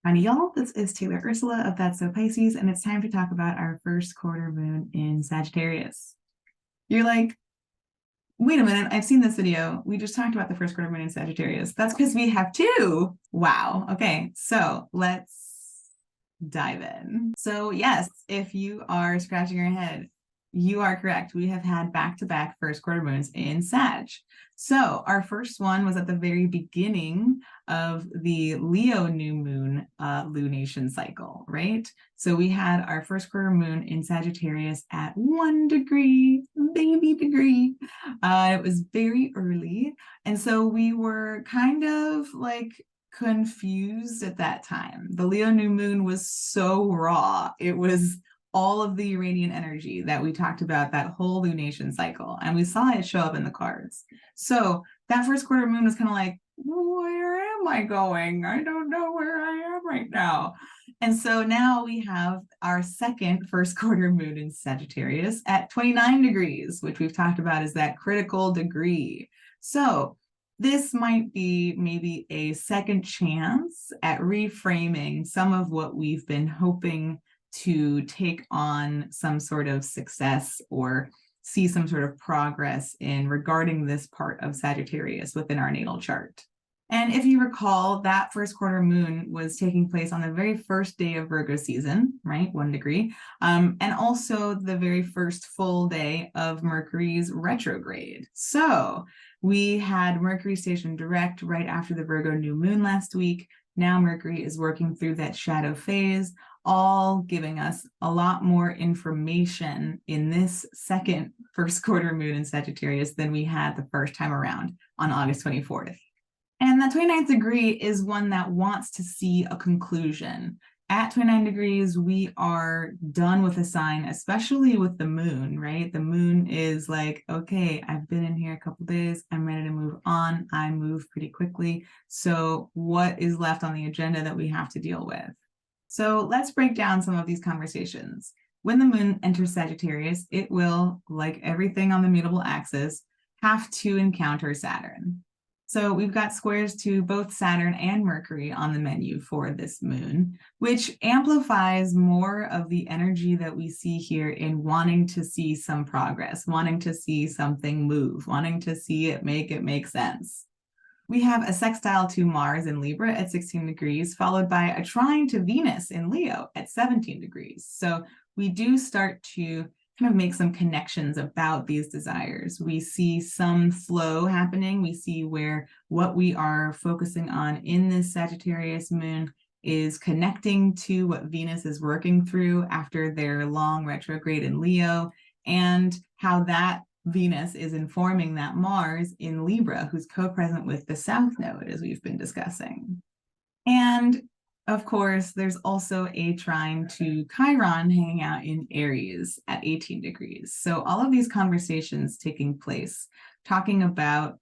Howdy, y'all. This is Taylor Ursula of That's So Pisces, and it's time to talk about our first quarter moon in Sagittarius. You're like, wait a minute, I've seen this video. We just talked about the first quarter moon in Sagittarius. That's because we have two. Wow. Okay, so let's dive in. So, yes, if you are scratching your head, you are correct. We have had back-to-back first quarter moons in Sag. So our first one was at the very beginning of the Leo new moon lunation cycle, right? So we had our first quarter moon in Sagittarius at 1 degree, baby degree. It was very early. And so we were kind of like confused at that time. The Leo new moon was so raw. It was all of the Uranian energy that we talked about that whole lunation cycle, and we saw it show up in the cards. So that first quarter moon was kind of like, where am I going? I don't know where I am right now. And so now we have our second first quarter moon in Sagittarius at 29 degrees, which we've talked about as that critical degree. So this might be maybe a second chance at reframing some of what we've been hoping to take on some sort of success or see some sort of progress in regarding this part of Sagittarius within our natal chart. And if you recall, that first quarter moon was taking place on the very first day of Virgo season, right? 1 degree. And also the very first full day of Mercury's retrograde. So we had Mercury stationed direct right after the Virgo new moon last week. Now Mercury is working through that shadow phase, all giving us a lot more information in this second first quarter moon in Sagittarius than we had the first time around on August 24th. And that 29th degree is one that wants to see a conclusion. At 29 degrees, we are done with a sign, especially with the moon, right? The moon is like, okay, I've been in here a couple days. I'm ready to move on. I move pretty quickly. So what is left on the agenda that we have to deal with? So let's break down some of these conversations. When the moon enters Sagittarius, it will, like everything on the mutable axis, have to encounter Saturn. So we've got squares to both Saturn and Mercury on the menu for this moon, which amplifies more of the energy that we see here in wanting to see some progress, wanting to see something move, wanting to see it make sense. We have a sextile to Mars in Libra at 16 degrees, followed by a trine to Venus in Leo at 17 degrees. So we do start to kind of make some connections about these desires. We see some flow happening. We see where what we are focusing on in this Sagittarius moon is connecting to what Venus is working through after their long retrograde in Leo, and how that Venus is informing that Mars in Libra, who's co-present with the South Node, as we've been discussing. And of course, there's also a trine to Chiron hanging out in Aries at 18 degrees. So all of these conversations taking place, talking about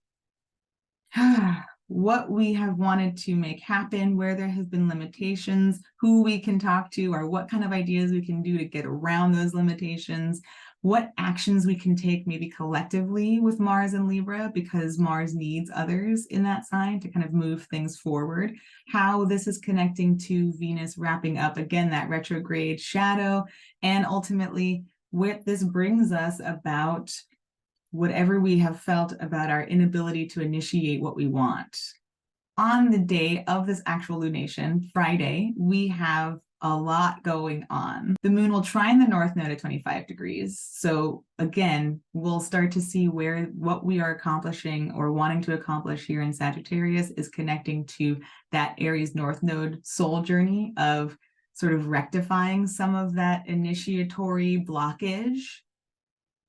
what we have wanted to make happen, where there has been limitations, who we can talk to, or what kind of ideas we can do to get around those limitations, what actions we can take maybe collectively with Mars and Libra, because Mars needs others in that sign to kind of move things forward, how this is connecting to Venus wrapping up, again, that retrograde shadow, and ultimately what this brings us about whatever we have felt about our inability to initiate what we want. On the day of this actual lunation, Friday, we have a lot going on. The moon will trine the North Node at 25 degrees. So again, we'll start to see where what we are accomplishing or wanting to accomplish here in Sagittarius is connecting to that Aries North Node soul journey of sort of rectifying some of that initiatory blockage.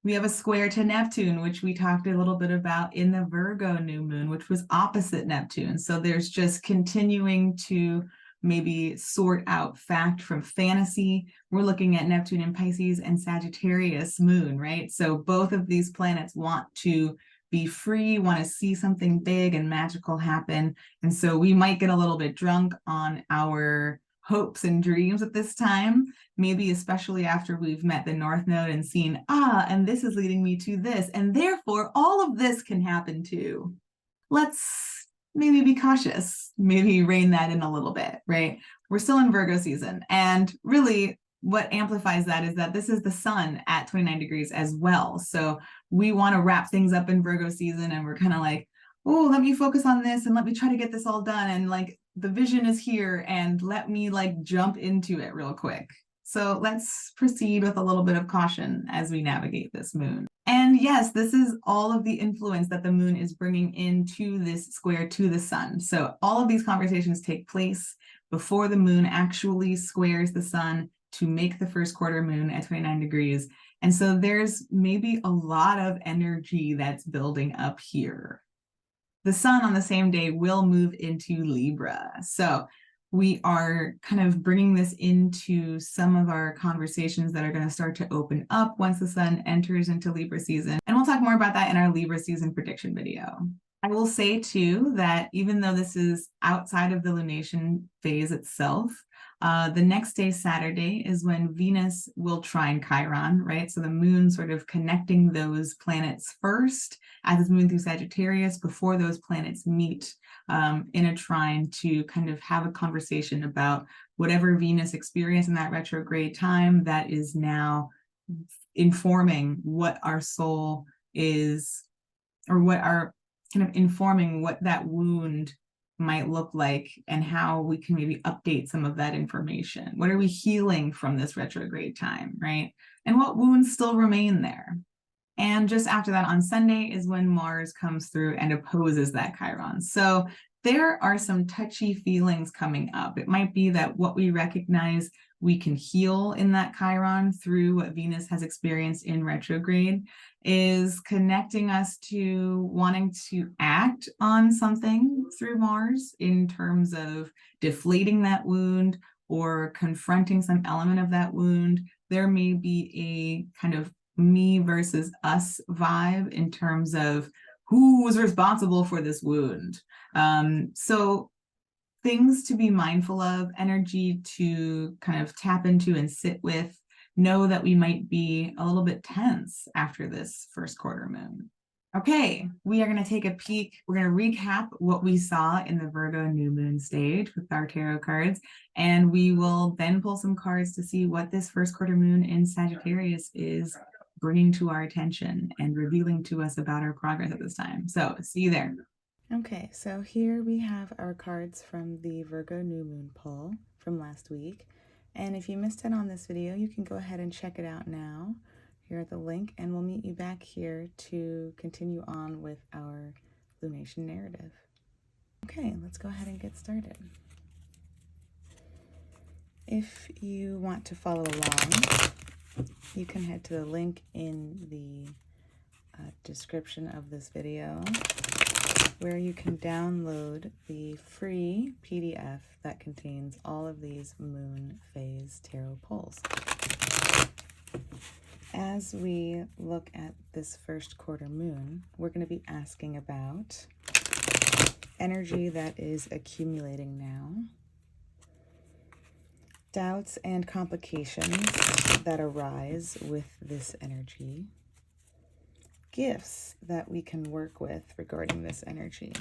We have a square to Neptune, which we talked a little bit about in the Virgo new moon, which was opposite Neptune. So there's just continuing to maybe sort out fact from fantasy. We're looking at Neptune in Pisces and Sagittarius moon, right? So both of these planets want to be free, want to see something big and magical happen. And so we might get a little bit drunk on our hopes and dreams at this time, maybe especially after we've met the North Node and seen, and this is leading me to this, and therefore all of this can happen too. Let's maybe be cautious, maybe rein that in a little bit, right? we're still in Virgo season. And really, what amplifies that is that this is the sun at 29 degrees as well. So we want to wrap things up in Virgo season, and we're kind of like, oh, let me focus on this and let me try to get this all done. And like the vision is here, and let me like jump into it real quick. So let's proceed with a little bit of caution as we navigate this moon. And yes, this is all of the influence that the moon is bringing into this square to the sun. So all of these conversations take place before the moon actually squares the sun to make the first quarter moon at 29 degrees. And so there's maybe a lot of energy that's building up here. The sun on the same day will move into Libra. So we are kind of bringing this into some of our conversations that are going to start to open up once the sun enters into Libra season. And we'll talk more about that in our Libra season prediction video. I will say too that even though this is outside of the lunation phase itself, the next day, Saturday, is when Venus will trine Chiron, right? So the moon sort of connecting those planets first as it's moving through Sagittarius before those planets meet in a trine to kind of have a conversation about whatever Venus experienced in that retrograde time that is now informing what our soul is, or what our kind of informing what that wound might look like and how we can maybe update some of that information. What are we healing from this retrograde time, right? And what wounds still remain there? And just after that on Sunday is when Mars comes through and opposes that Chiron. So there are some touchy feelings coming up. It might be that what we recognize we can heal in that Chiron through what Venus has experienced in retrograde is connecting us to wanting to act on something through Mars in terms of deflating that wound or confronting some element of that wound. There may be a kind of me versus us vibe in terms of who was responsible for this wound. So things to be mindful of, energy to kind of tap into and sit with. Know that we might be a little bit tense after this first quarter moon. Okay, we are going to take a peek. We're going to recap what we saw in the Virgo new moon stage with our tarot cards, and we will then pull some cards to see what this first quarter moon in Sagittarius is bringing to our attention and revealing to us about our progress at this time. So see you there. Okay, so here we have our cards from the Virgo new moon pull from last week. And if you missed it on this video, you can go ahead and check it out now here at the link, and we'll meet you back here to continue on with our lunation narrative. Okay, let's go ahead and get started. If you want to follow along, you can head to the link in the description of this video, where you can download the free PDF that contains all of these moon phase tarot pulls. As we look at this first quarter moon, we're going to be asking about energy that is accumulating now, doubts and complications that arise with this energy, gifts that we can work with regarding this energy,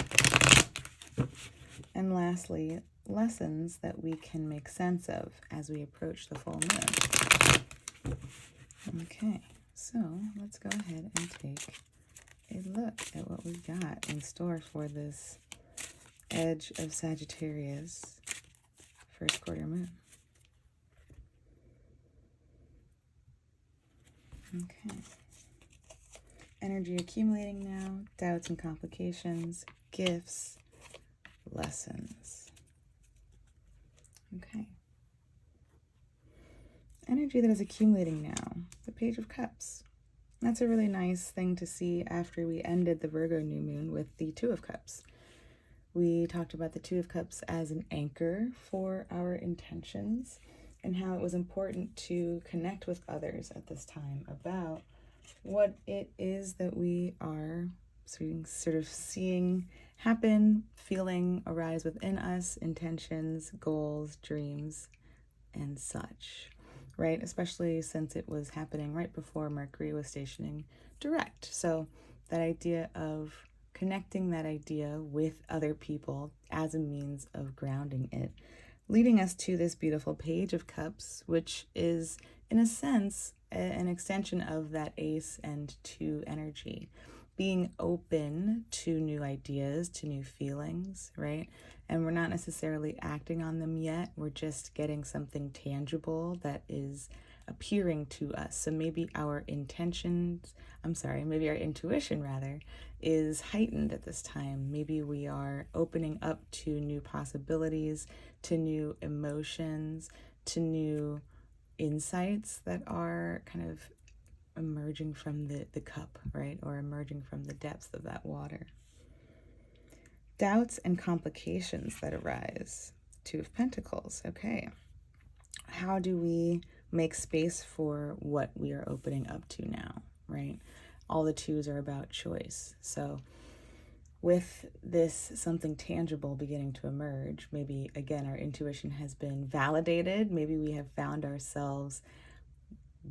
and lastly, lessons that we can make sense of as we approach the full moon. Okay, so let's go ahead and take a look at what we've got in store for this edge of Sagittarius first quarter moon. Okay. Energy accumulating now, doubts and complications, gifts, lessons. Okay. Energy that is accumulating now, the Page of Cups. That's a really nice thing to see after we ended the Virgo new moon with the Two of Cups. We talked about the Two of Cups as an anchor for our intentions and how it was important to connect with others at this time about what it is that we are sort of seeing happen, feeling arise within us, intentions, goals, dreams, and such, right? Especially since it was happening right before Mercury was stationing direct. So that idea of connecting that idea with other people as a means of grounding it leading us to this beautiful Page of Cups, which is, in a sense, an extension of that Ace and Two energy. Being open to new ideas, to new feelings, right? And we're not necessarily acting on them yet. We're just getting something tangible that is appearing to us. So maybe our maybe our intuition rather, is heightened at this time. Maybe we are opening up to new possibilities, to new emotions, to new insights that are kind of emerging from the cup, right? Or emerging from the depths of that water. Doubts and complications that arise. Two of Pentacles. Okay. How do we make space for what we are opening up to now, right? All the twos are about choice. So with this something tangible beginning to emerge, maybe again our intuition has been validated. Maybe we have found ourselves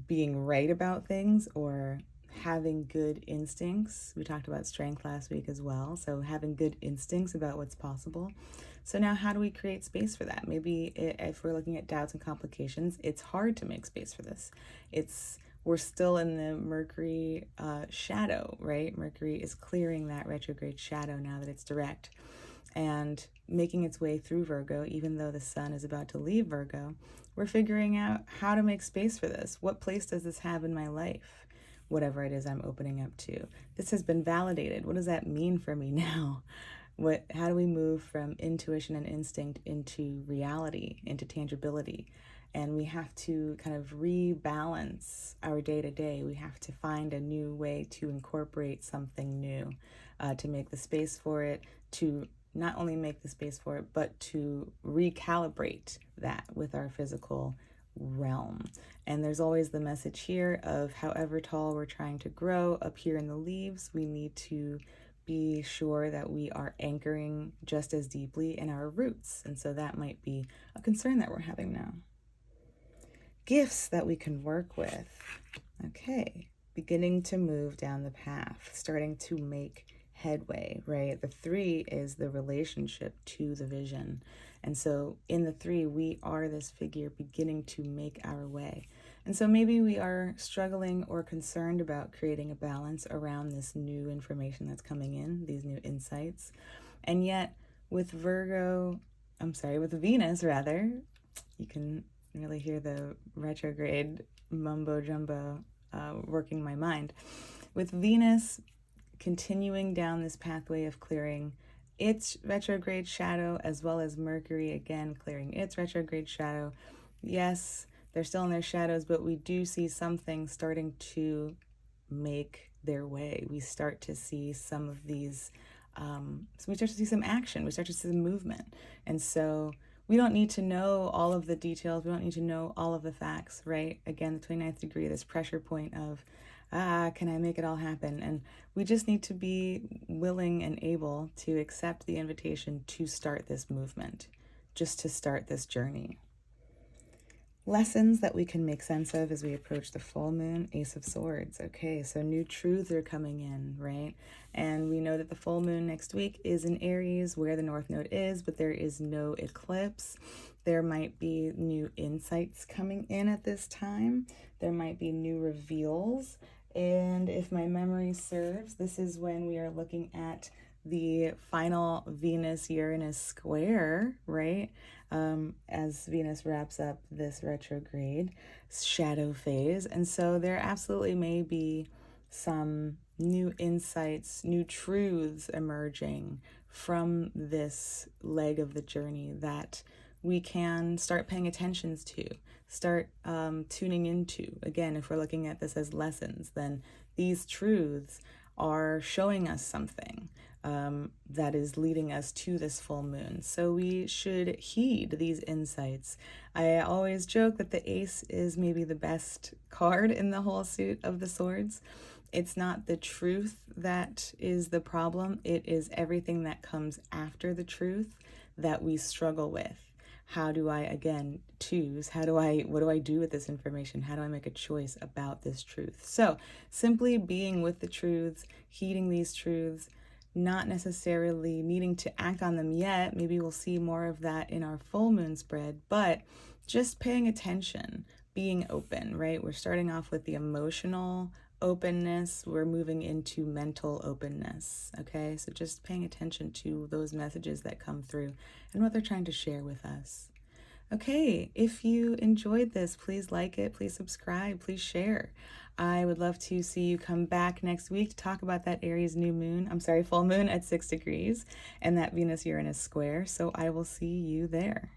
being right about things or having good instincts. We talked about strength last week as well. So having good instincts about what's possible. So now how do we create space for that? Maybe if we're looking at doubts and complications, it's hard to make space for this. We're still in the Mercury shadow, right? Mercury is clearing that retrograde shadow now that it's direct and making its way through Virgo. Even though the sun is about to leave Virgo, we're figuring out how to make space for this. What place does this have in my life? Whatever it is I'm opening up to. This has been validated. What does that mean for me now? How do we move from intuition and instinct into reality, into tangibility? And we have to kind of rebalance our day-to-day. We have to find a new way to incorporate something new, to make the space for it, to not only make the space for it, but to recalibrate that with our physical realm. And there's always the message here of however tall we're trying to grow up here in the leaves, we need to be sure that we are anchoring just as deeply in our roots. And so that might be a concern that we're having now. Gifts that we can work with. Okay, beginning to move down the path, starting to make headway, right? The 3 is the relationship to the vision. And so in the 3, we are this figure beginning to make our way. And so maybe we are struggling or concerned about creating a balance around this new information that's coming in, these new insights. And yet with with Venus rather, you can really hear the retrograde mumbo jumbo working my mind. With Venus continuing down this pathway of clearing its retrograde shadow, as well as Mercury again clearing its retrograde shadow. Yes, they're still in their shadows, but we do see something starting to make their way. We start to see some of these, we start to see some action, we start to see some movement. And so we don't need to know all of the details, we don't need to know all of the facts, right? Again, the 29th degree, this pressure point of, can I make it all happen? And we just need to be willing and able to accept the invitation to start this movement, just to start this journey. Lessons that we can make sense of as we approach the full moon, Ace of Swords. Okay, so new truths are coming in, right? And we know that the full moon next week is in Aries, where the North Node is, but there is no eclipse. There might be new insights coming in at this time. There might be new reveals. And if my memory serves, this is when we are looking at the final Venus-Uranus square, right? As Venus wraps up this retrograde shadow phase. And so there absolutely may be some new insights, new truths emerging from this leg of the journey that we can start paying attention to, start tuning into. Again, if we're looking at this as lessons, then these truths are showing us something that is leading us to this full moon. So we should heed these insights. I always joke that the ace is maybe the best card in the whole suit of the swords. It's not the truth that is the problem. It is everything that comes after the truth that we struggle with. How do I, again, choose? What do I do with this information? How do I make a choice about this truth? So simply being with the truths, heeding these truths, not necessarily needing to act on them yet. Maybe we'll see more of that in our full moon spread, but just paying attention, being open, right? We're starting off with the emotional openness, we're moving into mental openness, okay? So just paying attention to those messages that come through and what they're trying to share with us. Okay, if you enjoyed this, please like it, please subscribe, please share. I would love to see you come back next week to talk about that Aries full moon at 6 degrees and that Venus-Uranus square. So I will see you there.